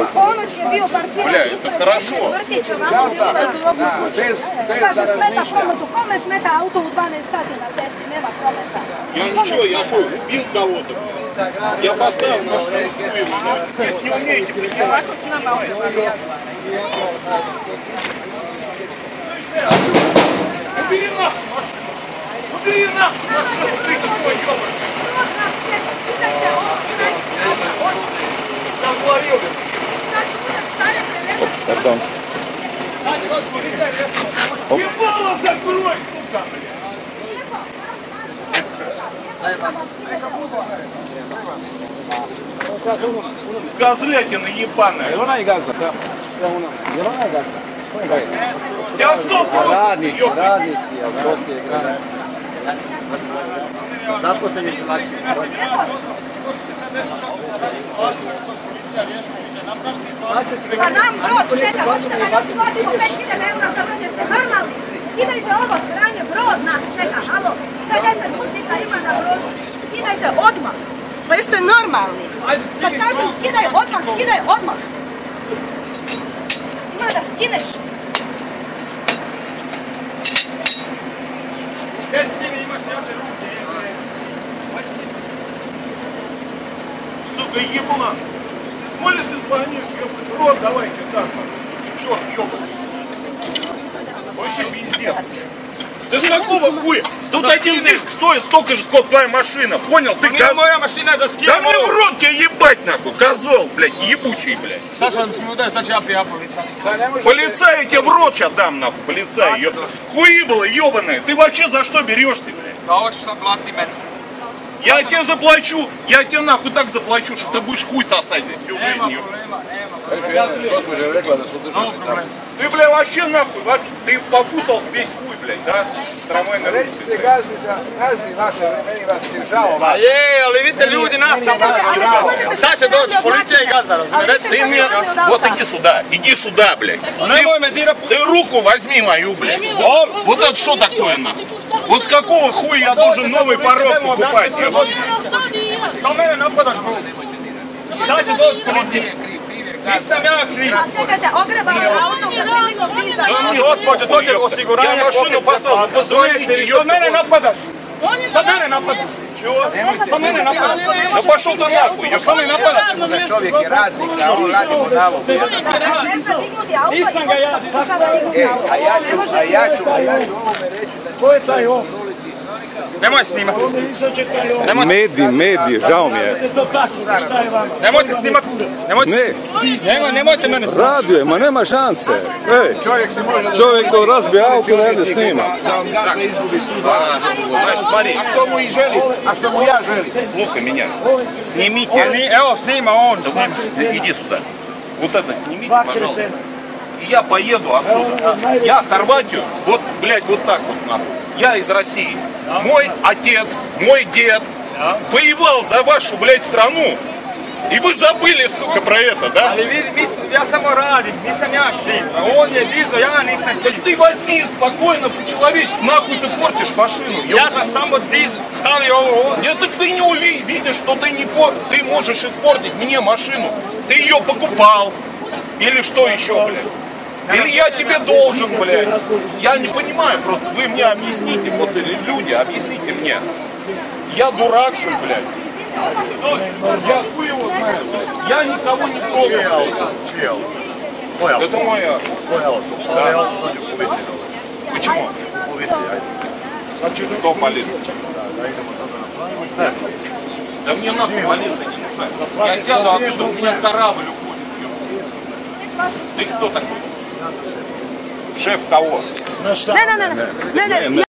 U ponoć je bio parkiran ispred vrtića, vamo se ulazi u obnu kuću. Kaže, smeta prometu. Kome smeta auto u 12 sati na cesti? Nema prometa. Я ничего, я шел, бил кого-то. Я поставил машину, если не умеете принимать. Убери нахуй машину! Убери нахуй машину! Ты чего, ёбаный? Я говорил. Pardon. Ебало закрой, сука, блядь! Козлятина ебаная. Jel ona je gazda? Jel ona je gazda? Ko je gazda? Ja to Radnici, a to ti je granica. Zaposleni su lakši. Pa nam brod čeka, hoćete da još platimo 5.000 eura za brod, jeste normalni? Skidajte ovo sranje, brod nas čeka, halo, 50 putnika ima na brodu, skidajte odmah. Pa jeste normalni? Kad kažem skidaj odmah, skidaj odmah. Ima da skineš. Сука, еблан! Коли ты звонишь, ёбаный, рот давайте так, черт, ёбаный. Вообще пиздец. Да с какого хуя? Тут один диск стоит столько же, сколько твоя машина, понял? Ты моя машина да скидывай. Да мне в рот тебя ебать нахуй, козел, блядь, ебучий, блядь. Саша, не ударь, значит я приятный. Полицай, я тебе в рот сейчас дам, нахуй, полицай, ёбаный. Хуибло, ёбаный, ты вообще за что берешься, блядь? За очи сам плати мен. Я тебе заплачу, я тебе нахуй так заплачу, что ты будешь хуй сосать здесь всю жизнь, ёбаный. Gospođa rekla da su državni tamo. Ты, бля, вообще нахуй, вообще, ты попутал весь хуй, блядь, да? Трамвайный рейс. Recite gazi da gazi vaše, meni vas je žao. Pa je, ali vidite ljudi nas sam sad će doći policija i gazda, razumije? Recite Ты мне, вот иди сюда, блядь. nemoj me dira Ты руку возьми мою, блядь. Вот это что такое, нахуй? Вот с какого хуя я должен новый порог покупать, ебать? Što mene napadaš, bro? Sad će doći policija. Nisam ja kriv. Čekajte, ogrebalo je auto, prilikom viza. Gospođo, to će osiguranje. Я машину поставил, позвоните, Što mene ёбать. napadaš? Šta mene napadaš? Чего? Šta mene napadaš? Да пошел ты нахуй, Šta me napadaš? Čovjek je radnik, a on radi mu nalog. Nisam ga ja. A ja ću ovome reći da Ko je taj on? Nemoj snimati. Mediji, žao mi je. Nemojte snimati. Nemojte mene snimati. Radio je, ma nema šanse. Ej, čovjek ko razbije auto, ne ide snima. da vam gazda izgubi suza. Смотри, A što mu i želi, a što mu ja želim. слухай меня. Снимите. Evo snima on. Иди сюда. Вот это снимите, пожалуйста. И я поеду отсюда. Я Хорватию, вот, блядь, вот так вот нахуй. Я из России. Мой отец, мой дед воевал за вашу, блядь, страну. И вы забыли, сука, про это, да? Ali vidi, ja samo radim, nisam ja kriv. On je dizo, ja nisam Так kriv. ты возьми спокойно, по-человечески, нахуй ты портишь машину. Ja sam samo dizo, stavio ovo. Нет, так ты не видишь, что ты можешь испортить мне машину. Ты ее покупал. Или что еще, блядь? Или я тебе должен, блядь? Я не понимаю просто. Вы мне объясните, вот люди, объясните мне. Я дурак, что ли, блядь? Я хуй его знаю. Я никого не трогал. Это моя. Да. Почему? Кто полиция? Да мне нахуй полиция не нужна. Я сяду отсюда, у меня корабль уходит. Ты кто такой? Шеф кого? Ne,